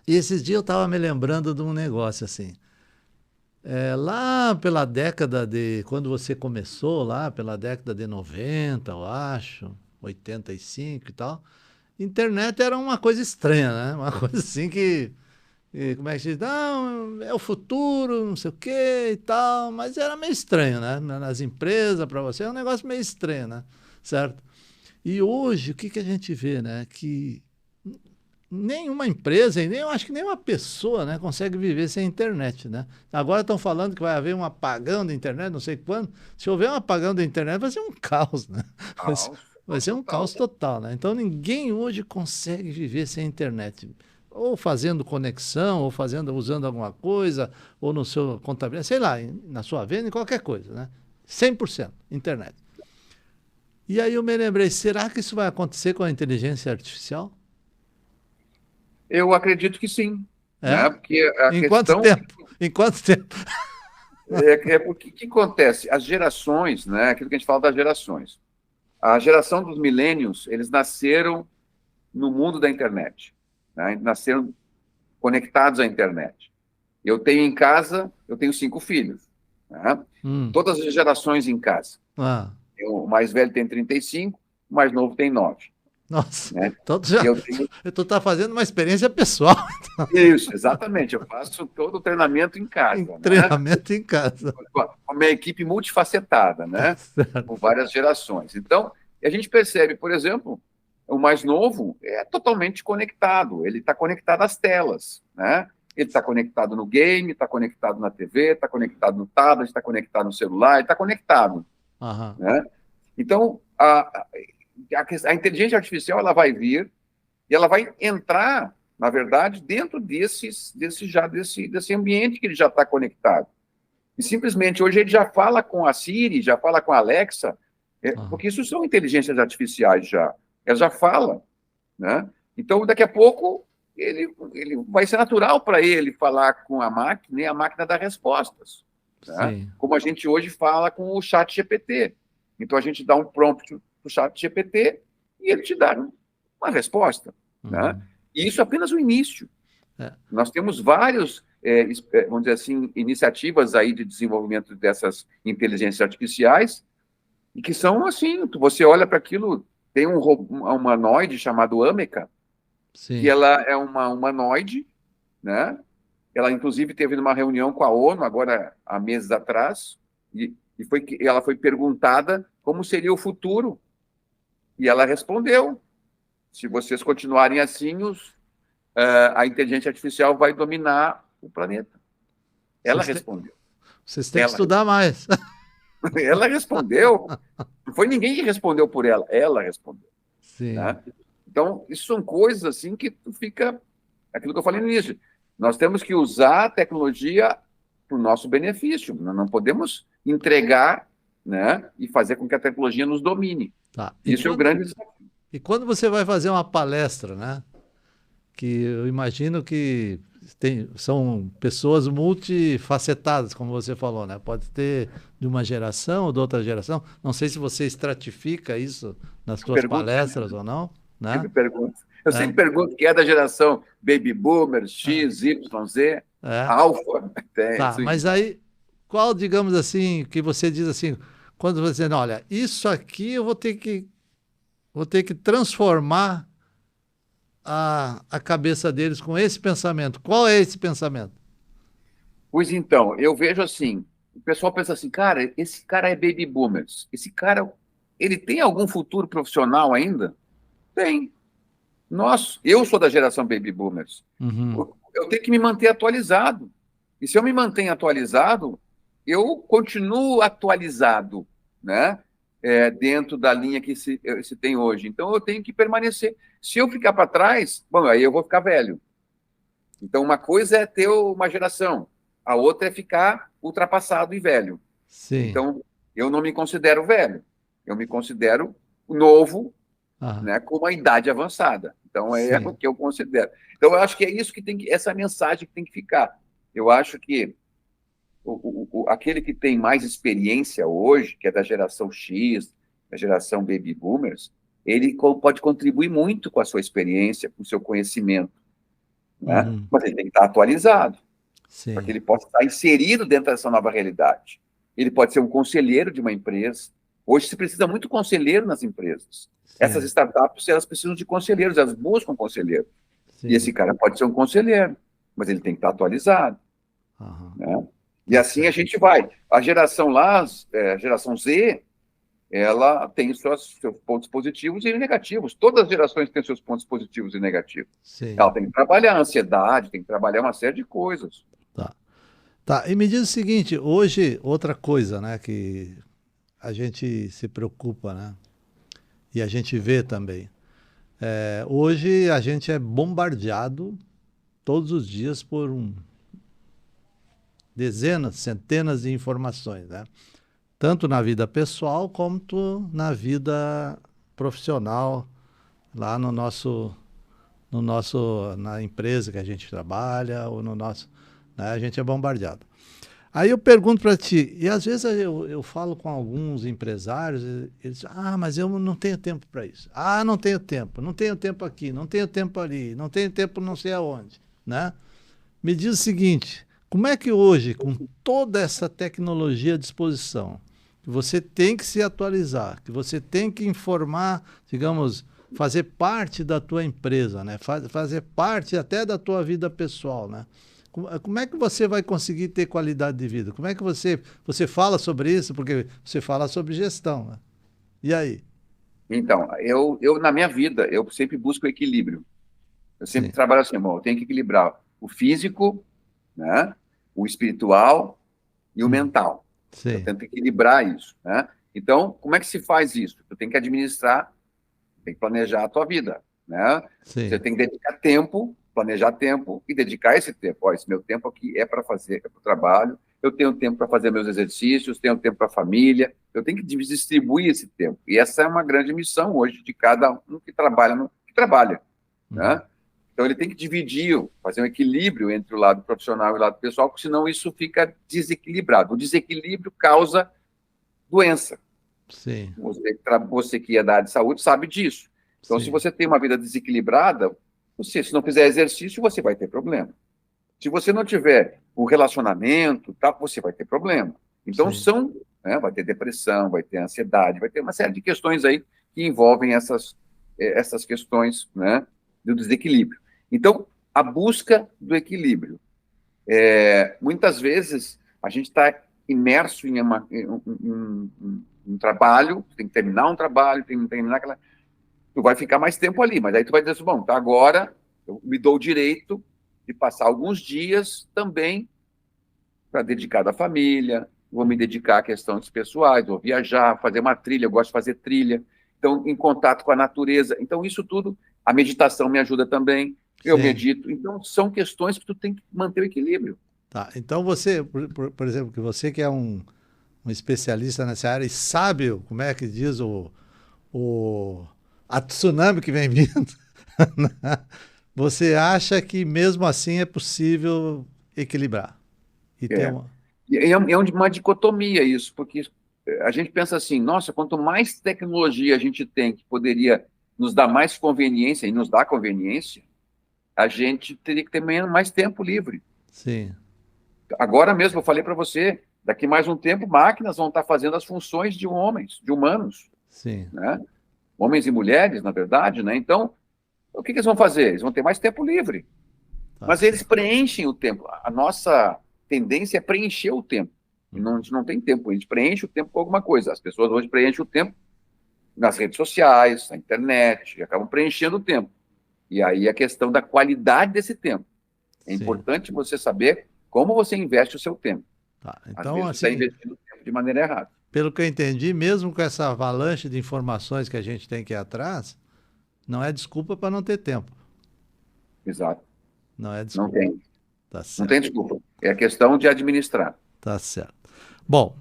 E esses dias eu estava me lembrando de um negócio assim. Lá pela década quando você começou, lá pela década de 90, eu acho, 85 e tal, internet era uma coisa estranha, né? Uma coisa assim que E como é que se diz? Não, é o futuro, não sei o quê e tal, mas era meio estranho, né? Nas empresas, para você, é um negócio meio estranho, né? Certo? E hoje, o que que a gente vê, né? Que nenhuma empresa e nem eu acho que nenhuma pessoa, né, consegue viver sem internet, né? Agora estão falando que vai haver um apagão da internet, não sei quando. Se houver um apagão da internet, vai ser um caos, né? Caos Vai ser um total. caos total, né? Então ninguém hoje consegue viver sem internet. Ou fazendo conexão, ou fazendo, usando alguma coisa, ou no seu contabilidade, sei lá, na sua venda, em qualquer coisa, né? 100% internet. E aí eu me lembrei, será que isso vai acontecer com a inteligência artificial? Eu acredito que sim, É? né? Porque a Em quanto questão tempo? Em quanto tempo? é porque o que acontece? As gerações, né? Aquilo que a gente fala das gerações. A geração dos millennials, eles nasceram no mundo da internet, né? Nasceram conectados à internet. Eu tenho em casa, eu tenho 5 filhos, né? Hum. Todas as gerações em casa. Ah, O mais velho tem 35, o mais novo tem 9, nossa. né? Então tu já, Eu tenho tu tá fazendo uma experiência pessoal. isso, exatamente. Eu faço todo o treinamento em Em casa, né? treinamento em casa. Com a minha equipe multifacetada, Tá né? certo. Por várias gerações. Então, a gente percebe, por exemplo, o mais novo é totalmente conectado. Ele está conectado às telas, né? Ele está conectado no game, está conectado na TV, está conectado no tablet, está conectado no celular, está conectado, Aham. né? Então, a inteligência artificial ela vai vir e ela vai entrar, na verdade, dentro desse ambiente que ele já está conectado. E simplesmente hoje ele já fala com a Siri, já fala com a Alexa, Aham. porque isso são inteligências artificiais já. Ela já fala, né? Então, daqui a pouco, ele vai ser natural para ele falar com a máquina e a máquina dar respostas, né? Sim. Como a gente hoje fala com o chat GPT. Então, a gente dá um prompt para o chat GPT e ele te dá uma resposta, né? Uhum. E isso é apenas o início. É. Nós temos vários, vamos dizer assim, iniciativas aí de desenvolvimento dessas inteligências artificiais e que são assim, você olha para aquilo, tem um humanoide chamado Ameca, que Sim. ela é uma humanoide, né? Ela inclusive teve numa reunião com a ONU agora há meses atrás ela foi perguntada como seria o futuro e ela respondeu: se vocês continuarem assim, a inteligência artificial vai dominar o planeta. Ela Vocês têm, respondeu. vocês têm que Ela, estudar mais. ela respondeu. Não foi ninguém que respondeu por ela. Ela respondeu, Sim. né? Então, isso são coisas assim que tu fica... Aquilo que eu falei no início. Nós temos que usar a tecnologia para o nosso benefício. Nós não podemos entregar, né, e fazer com que a tecnologia nos domine. Tá. Isso é o grande desafio. E quando você vai fazer uma palestra, né? Que eu imagino que são pessoas multifacetadas, como você falou, né? Pode ter de uma geração ou de outra geração. Não sei se você estratifica isso nas suas Pergunta, palestras ou não, né? sempre pergunto. Eu É, sempre pergunto quem é da geração Baby Boomers, é, X, Y, Z, é. Alpha. Tem, Tá, sim. mas aí, qual, digamos assim, que você diz assim, quando você diz, olha, isso aqui eu vou ter que transformar a cabeça deles com esse pensamento. Qual é esse pensamento? Pois então, eu vejo assim, o pessoal pensa assim, cara, esse cara é Baby Boomers. Esse cara, ele tem algum futuro profissional ainda? Tem. Eu sou da geração Baby Boomers. Uhum. Eu tenho que me manter atualizado. E se eu me mantenho atualizado, eu continuo atualizado, né? Dentro da linha que se tem hoje. Então, eu tenho que permanecer. Se eu ficar para trás, bom, aí eu vou ficar velho. Então, uma coisa é ter uma geração, a outra é ficar ultrapassado e velho. Sim. Então, eu não me considero velho, eu me considero novo, Ah, né, com uma idade avançada. Então, é o sim. que eu considero. Então, eu acho que é isso que essa mensagem que tem que ficar. Eu acho que aquele que tem mais experiência hoje, que é da geração X, da geração Baby Boomers, ele pode contribuir muito com a sua experiência, com o seu conhecimento, né? Uhum. Mas ele tem que estar atualizado, para que Sim. ele possa estar inserido dentro dessa nova realidade. Ele pode ser um conselheiro de uma empresa. Hoje se precisa muito conselheiro nas empresas. Essas Sim. startups, elas precisam de conselheiros, elas buscam conselheiro. E Sim. esse cara pode ser um conselheiro, mas ele tem que estar atualizado. Aham. Né? E assim a gente vai. A geração lá, a geração Z, ela tem seus pontos positivos e negativos. Todas as gerações têm seus pontos positivos e negativos. Sim. Ela tem que trabalhar a ansiedade, tem que trabalhar uma série de coisas. Tá. Tá, e me diz o seguinte, hoje, outra coisa, né, que a gente se preocupa, né, e a gente vê também. Hoje a gente é bombardeado todos os dias por dezenas, centenas de informações, né? Tanto na vida pessoal quanto na vida profissional, lá na empresa que a gente trabalha, ou no nosso, né? A gente é bombardeado. Aí eu pergunto para ti, e às vezes eu falo com alguns empresários, eles dizem, mas eu não tenho tempo para isso. Não tenho tempo aqui, não tenho tempo ali, não tenho tempo não sei aonde, né? Me diz o seguinte, como é que hoje, com toda essa tecnologia à disposição, que você tem que se atualizar, que você tem que informar, digamos, fazer parte da tua empresa, né? Fazer parte até da tua vida pessoal, né? Como é que você vai conseguir ter qualidade de vida? Como é que você fala sobre isso? Porque você fala sobre gestão, né? E aí? Então, eu na minha vida, eu sempre busco equilíbrio. Eu sempre Sim, trabalho assim, irmão, eu tenho que equilibrar o físico, né, o espiritual e o mental. Eu sim, tento equilibrar isso, né? Então, como é que se faz isso? Tu tem que administrar, tem que planejar a tua vida, né? Você sim, tem que dedicar tempo, planejar tempo e dedicar esse tempo. Ó, esse meu tempo aqui é para fazer, é para o trabalho. Eu tenho tempo para fazer meus exercícios, tenho tempo para a família. Eu tenho que distribuir esse tempo. E essa é uma grande missão hoje de cada um que trabalha que trabalha, uhum, né? Então ele tem que dividir, fazer um equilíbrio entre o lado profissional e o lado pessoal, porque senão isso fica desequilibrado. O desequilíbrio causa doença. sim, Você que é da área de saúde sabe disso. Então, se sim, você tem uma vida desequilibrada, se não fizer exercício, você vai ter problema. Se você não tiver um relacionamento, tá, você vai ter problema. Então, sim, né, vai ter depressão, vai ter ansiedade, vai ter uma série de questões aí que envolvem essas questões, né, do desequilíbrio. Então, a busca do equilíbrio. Muitas vezes, a gente está imerso em um trabalho, tem que terminar um trabalho, tem que terminar aquela. Tu vai ficar mais tempo ali, mas aí tu vai dizer assim, bom, tá, agora eu me dou o direito de passar alguns dias também para dedicar à família, vou me dedicar a questões pessoais, vou viajar, fazer uma trilha, eu gosto de fazer trilha, então, em contato com a natureza. Então, isso tudo, a meditação me ajuda também, eu sim. medito. Então, são questões que tu tem que manter o equilíbrio. Tá. Então você, por exemplo, que você que é um especialista nessa área e sabe como é que diz o a tsunami que vem vindo, né? Você acha que mesmo assim é possível equilibrar e ter É. uma. É uma dicotomia isso, porque a gente pensa assim, nossa, quanto mais tecnologia a gente tem que poderia nos dar mais conveniência e nos dá conveniência, a gente teria que ter mais tempo livre. Sim, Agora mesmo, eu falei para você, daqui mais um tempo, máquinas vão estar fazendo as funções de homens, de humanos, sim. né? Homens e mulheres, na verdade, né? Então, o que eles vão fazer? Eles vão ter mais tempo livre. Tá Mas eles certo. preenchem o tempo. A nossa tendência é preencher o tempo. E não, a gente não tem tempo, a gente preenche o tempo com alguma coisa. As pessoas hoje preenchem o tempo nas redes sociais, na internet, e acabam preenchendo o tempo. E aí a questão da qualidade desse tempo. É Sim. importante você saber como você investe o seu tempo. Tá. Às Então, vezes você está assim, investindo o tempo de maneira errada. pelo que eu entendi, mesmo com essa avalanche de informações que a gente tem que ir atrás, não é desculpa para não ter tempo. Exato. Não é Não desculpa. tem. Tá Não tem certo. desculpa. É a questão de administrar. Tá certo. Bom,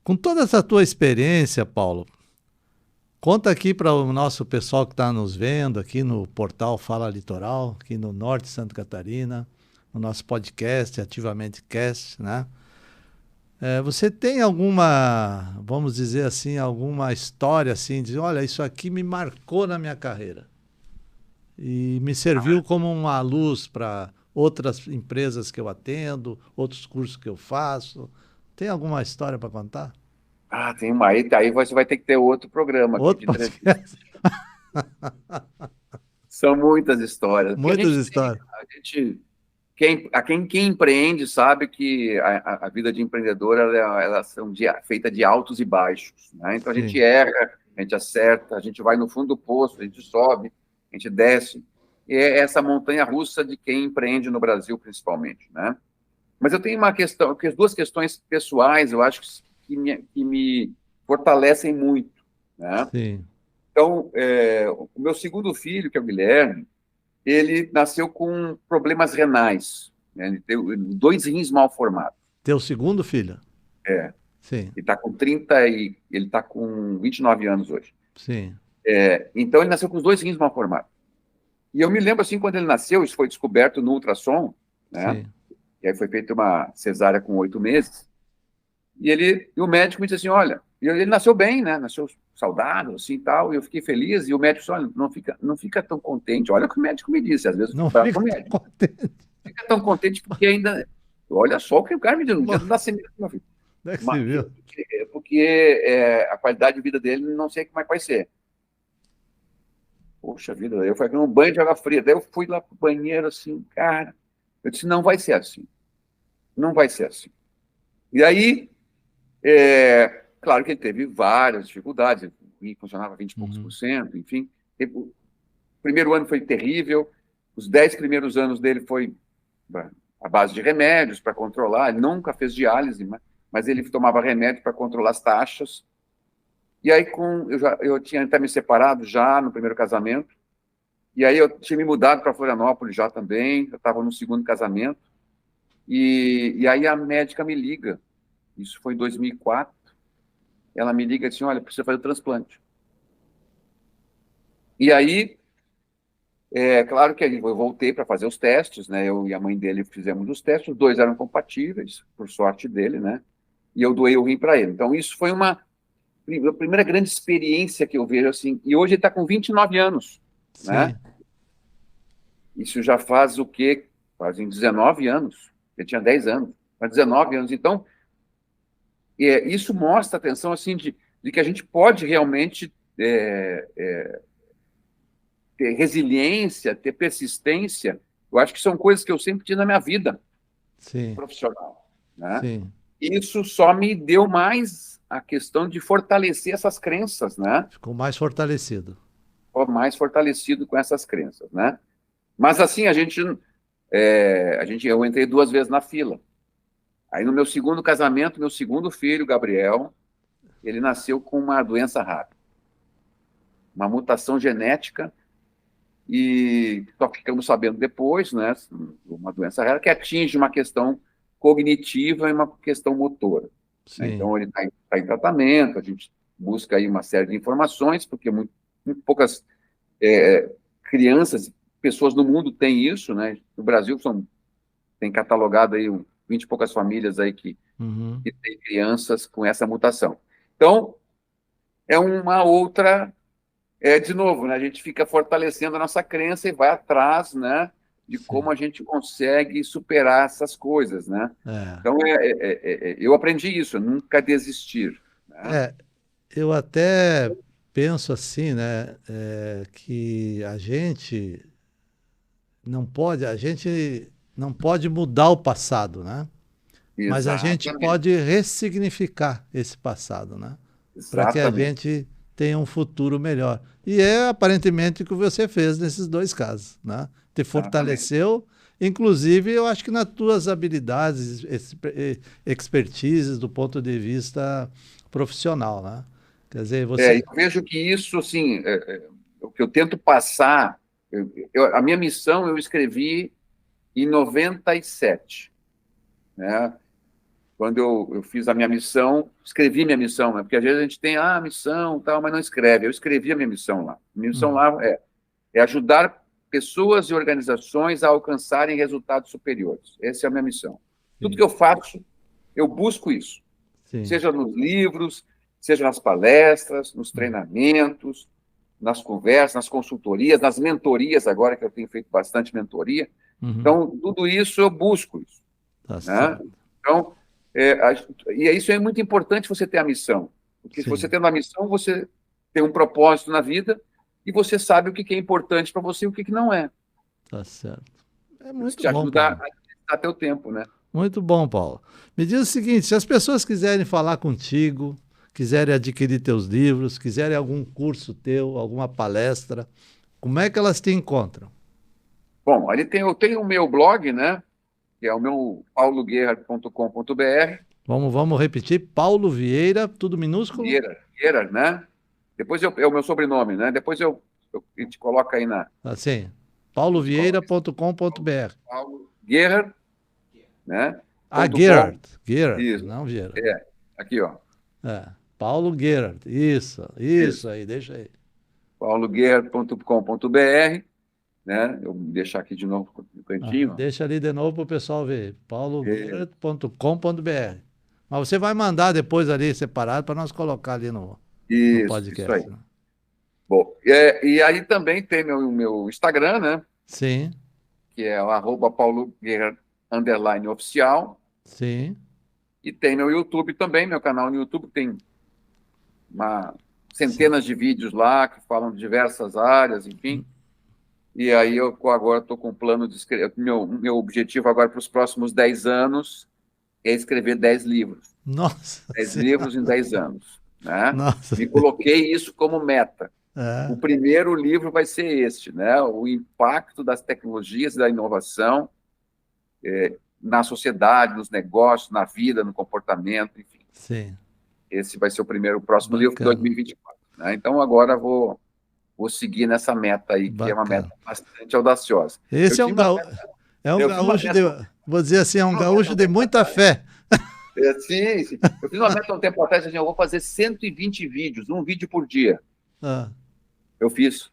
com toda essa tua experiência, Paulo, conta aqui para o nosso pessoal que está nos vendo aqui no portal Fala Litoral, aqui no Norte de Santa Catarina, no nosso podcast, Ativamente Cast, né? Você tem alguma, vamos dizer assim, alguma história assim, de olha, isso aqui me marcou na minha carreira e me serviu como uma luz para outras empresas que eu atendo, outros cursos que eu faço. Tem alguma história para contar? Tem uma. Aí você vai ter que ter outro programa aqui Outro de entrevista. podcast? São muitas histórias. Porque Muitas histórias. a gente Quem empreende sabe que a vida de empreendedor elas são feita de altos e baixos, né? Então a gente erra, a gente acerta, a gente vai no fundo do poço, a gente sobe, a gente desce. E é essa montanha-russa de quem empreende no Brasil, principalmente, né? Mas eu tenho duas questões pessoais, eu acho que me fortalecem muito, né? Sim. Então, o meu segundo filho, que é o Guilherme, ele nasceu com problemas renais, né? Ele tem 2 rins mal formados. Teu segundo filho? É. Sim. Ele está com 29 anos hoje. Sim. Então, ele nasceu com os 2 rins mal formados. E eu me lembro, assim, quando ele nasceu, isso foi descoberto no ultrassom, né? Sim. E aí foi feita uma cesárea com 8 meses. E o médico me disse assim, olha, ele nasceu bem, né? Nasceu saudável, assim, tal, e eu fiquei feliz, e o médico disse, olha, não fica tão contente. Olha o que o médico me disse, às vezes eu Não fico bravo fica com o tão médico. contente. Fica tão contente porque ainda... Olha só o que o cara me disse, no dia do nascimento do meu filho. Onde é que você viu? Porque a qualidade de vida dele, não sei como é que vai ser. Poxa vida, eu fui num banho de água fria, daí eu fui lá pro banheiro, assim, cara, eu disse, não vai ser assim. Não vai ser assim. E aí, claro que ele teve várias dificuldades, funcionava 20 e poucos por cento, enfim. O primeiro ano foi terrível, os 10 primeiros anos dele foi à base de remédios para controlar, ele nunca fez diálise, mas ele tomava remédio para controlar as taxas. E aí, eu tinha até me separado já no primeiro casamento, e aí eu tinha me mudado para Florianópolis já também, eu estava no segundo casamento, e aí a médica me liga, isso foi em 2004, ela me liga assim, olha, precisa fazer o transplante. E aí, claro que eu voltei para fazer os testes, né? Eu e a mãe dele fizemos os testes, os 2 eram compatíveis, por sorte dele, né? E eu doei o rim para ele. Então, isso foi a primeira grande experiência que eu vejo, assim. E hoje ele está com 29 anos, Sim. né? Isso já faz o quê? Fazem 19 anos. Ele tinha 10 anos, faz 19 anos. Então, isso mostra a atenção, assim, de que a gente pode realmente ter resiliência, ter persistência. Eu acho que são coisas que eu sempre tive na minha vida profissional, né? Sim. Isso só me deu mais a questão de fortalecer essas crenças, né? Ficou mais fortalecido. Ficou mais fortalecido com essas crenças, né? Mas assim, eu entrei 2 vezes na fila. Aí no meu segundo casamento, meu segundo filho, Gabriel, ele nasceu com uma doença rara, uma mutação genética, e só ficamos sabendo depois, né? Uma doença rara que atinge uma questão cognitiva e uma questão motora. Né? Então ele está em tratamento, a gente busca aí uma série de informações, porque muito poucas crianças, pessoas no mundo têm isso, né? No Brasil tem catalogado aí 20 e poucas famílias aí que têm crianças com essa mutação. Então, é uma outra, de novo, né? A gente fica fortalecendo a nossa crença e vai atrás, né? De como a gente consegue superar essas coisas, né? Então, eu aprendi isso, nunca desistir. Né? Eu até penso assim, né? Que a gente não pode mudar o passado, né? Mas a gente pode ressignificar esse passado, né? Para que a gente tenha um futuro melhor. E é aparentemente o que você fez nesses 2 casos, né? Te fortaleceu, inclusive eu acho que nas tuas habilidades, expertises do ponto de vista profissional, né? Quer dizer, você... eu vejo que isso, assim, o que eu tento passar, a minha missão eu escrevi em 97, né? Quando eu fiz a minha missão, escrevi minha missão, né? Porque às vezes a gente tem a missão, tal, mas não escreve. Eu escrevi a minha missão lá. Minha missão lá é ajudar pessoas e organizações a alcançarem resultados superiores. Essa é a minha missão. Tudo que eu faço, eu busco isso. Seja nos livros, seja nas palestras, nos treinamentos, nas conversas, nas consultorias, nas mentorias, agora que eu tenho feito bastante mentoria. Então, tudo isso eu busco isso. Né? Então, isso é muito importante você ter a missão. Porque se você tem uma missão, você tem um propósito na vida e você sabe o que é importante para você e o que não é. Tá certo. É muito te bom, ajuda dá teu tempo, né? Muito bom, Paulo. Me diz o seguinte, se as pessoas quiserem falar contigo, quiserem adquirir teus livros, quiserem algum curso teu, alguma palestra, como é que elas te encontram? Bom, ali eu tenho o meu blog, né? Que é o meu pauloguerra.com.br. Vamos repetir, Paulo Vieira, tudo minúsculo? Vieira, né? Depois é o meu sobrenome, né? Depois a gente coloca aí na. Assim, A gente coloca paulovieira.com.br. Paulo Guerra, né? Ah, Ponto com. Gerard, Isso. não Vieira. Aqui, ó. É, Paulo Gerard, isso Isso. aí, deixa aí. pauloguerra.com.br, né? Eu vou deixar aqui de novo no cantinho, ó. Deixa ali de novo para o pessoal ver, É, paulogerard.com.br. Mas você vai mandar depois ali separado para nós colocar ali no isso aí. podcast. Né? Bom, e aí também tem meu Instagram, né? Sim, Que é o @pauloguerra_oficial. sim. E tem meu YouTube também, meu canal no YouTube tem centenas de vídeos lá que falam de diversas áreas, enfim. E aí eu agora estou com um plano de escrever. Meu objetivo agora para os próximos 10 anos é escrever 10 livros. Nossa 10 Senhora. livros em 10 anos. Né? Nossa. Me coloquei isso como meta. É, O primeiro livro vai ser este, né? O impacto das tecnologias e da inovação na sociedade, nos negócios, na vida, no comportamento, enfim. sim. Esse vai ser o próximo livro de Bacana, 2024. Né? Então, agora vou seguir nessa meta aí, que é uma bacana. meta bastante audaciosa. Esse é um, é um Eu fiz uma gaúcho de, meta, vou dizer assim, é um gaúcho de muita fé. sim. Eu fiz uma meta há um tempo atrás, assim, eu vou fazer 120 vídeos, um vídeo por dia. Ah, Eu fiz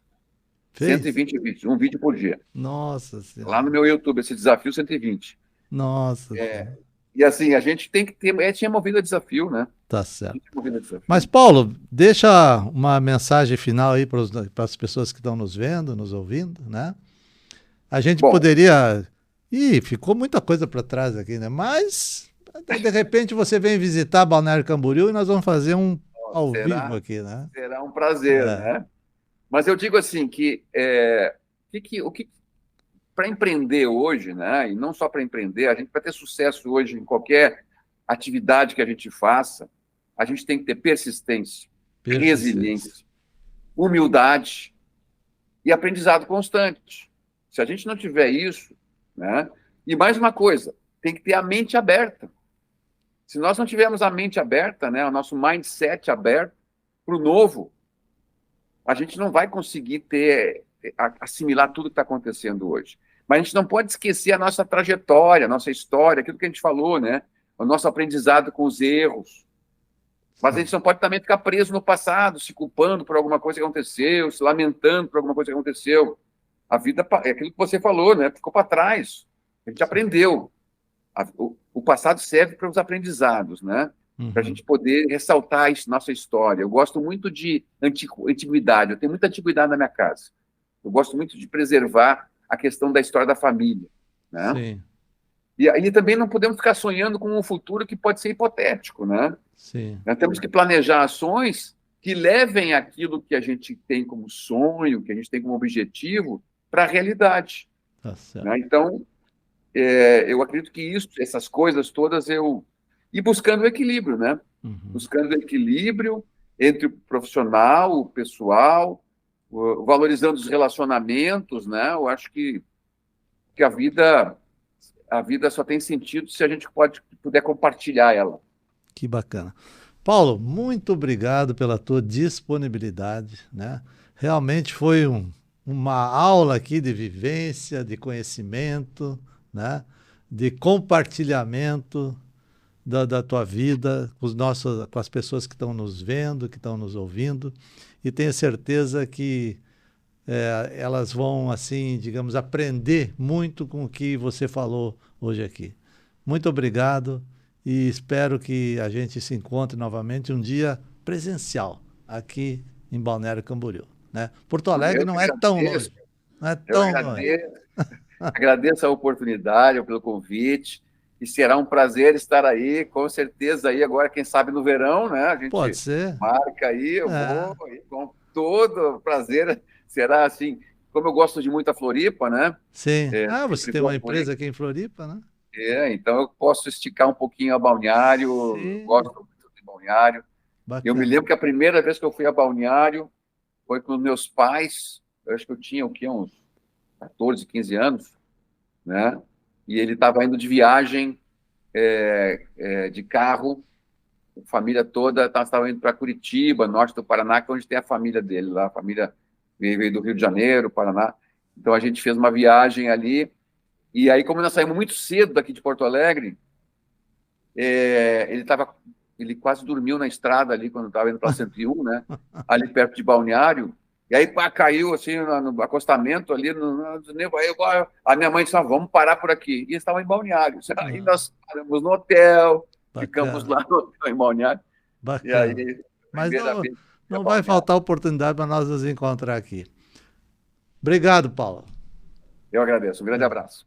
fez? 120 vídeos, um vídeo por dia. Nossa Lá Senhora. no meu YouTube, esse desafio 120. Nossa Senhora. E assim, a gente tem que ter. Tinha movido a desafio, né? Tá certo. Tinha movido a desafio. Mas, Paulo, deixa uma mensagem final aí para as pessoas que estão nos vendo, nos ouvindo, né? A gente poderia. Ih, ficou muita coisa para trás aqui, né? Mas, de repente, você vem visitar Balneário Camboriú e nós vamos fazer um ao vivo aqui, né? Será um prazer, né? Mas eu digo assim que para empreender hoje, né? E não só para empreender, a gente para ter sucesso hoje em qualquer atividade que a gente faça, a gente tem que ter persistência, resiliência, humildade e aprendizado constante. Se a gente não tiver isso, né? E mais uma coisa, tem que ter a mente aberta. Se nós não tivermos a mente aberta, né? O nosso mindset aberto para o novo, a gente não vai conseguir assimilar tudo que está acontecendo hoje. Mas a gente não pode esquecer a nossa trajetória, a nossa história, aquilo que a gente falou, né? O nosso aprendizado com os erros. Mas a gente não pode também ficar preso no passado, se culpando por alguma coisa que aconteceu, se lamentando por alguma coisa que aconteceu. A vida é aquilo que você falou, né? Ficou para trás. A gente aprendeu. O passado serve para os aprendizados, né? Para a gente poder ressaltar nossa história. Eu gosto muito de antiguidade, eu tenho muita antiguidade na minha casa. Eu gosto muito de preservar a questão da história da família. Né? Sim. E aí também não podemos ficar sonhando com um futuro que pode ser hipotético. Né? Sim. Nós temos que planejar ações que levem aquilo que a gente tem como sonho, que a gente tem como objetivo, para a realidade. Tá certo. Né? Então, eu acredito que essas coisas todas E buscando o equilíbrio, né? Buscando o equilíbrio entre o profissional, o pessoal, valorizando os relacionamentos, né? Eu acho que a vida só tem sentido se a gente puder compartilhar ela. Que bacana. Paulo, muito obrigado pela tua disponibilidade, né? Realmente foi uma aula aqui de vivência, de conhecimento, né? De compartilhamento da tua vida com as pessoas que estão nos vendo, que estão nos ouvindo, e tenho certeza que elas vão, assim, digamos, aprender muito com o que você falou hoje aqui. Muito obrigado e espero que a gente se encontre novamente um dia presencial aqui em Balneário Camboriú. Né? Porto Alegre não é tão longe. Não é tão longe. Agradeço a oportunidade, pelo convite. E será um prazer estar aí, com certeza, aí agora, quem sabe no verão, né? A gente Pode ser. Marca aí, eu vou aí, com todo prazer. Será assim, como eu gosto de muito a Floripa, né? Sim. Você tem uma empresa aqui em Floripa, né? Então eu posso esticar um pouquinho a Balneário, gosto muito de Balneário. Bacana. Eu me lembro que a primeira vez que eu fui a Balneário foi com meus pais, eu acho que eu tinha, uns 14, 15 anos, né? E ele estava indo de viagem de carro, a família toda estava indo para Curitiba, norte do Paraná, que é onde tem a família dele lá, a família veio do Rio de Janeiro, Paraná. Então a gente fez uma viagem ali, e aí como nós saímos muito cedo daqui de Porto Alegre, ele quase dormiu na estrada ali, quando estava indo para 101, né? Ali perto de Balneário, e aí caiu assim no acostamento ali, aí a minha mãe disse, vamos parar por aqui. E eles estavam em Balneário. Aí nós paramos no hotel, ficamos lá no hotel em Balneário. Bacana. E aí, mas não vai Balneário. faltar oportunidade para nós nos encontrar aqui. Obrigado, Paulo. Eu agradeço. Um grande abraço.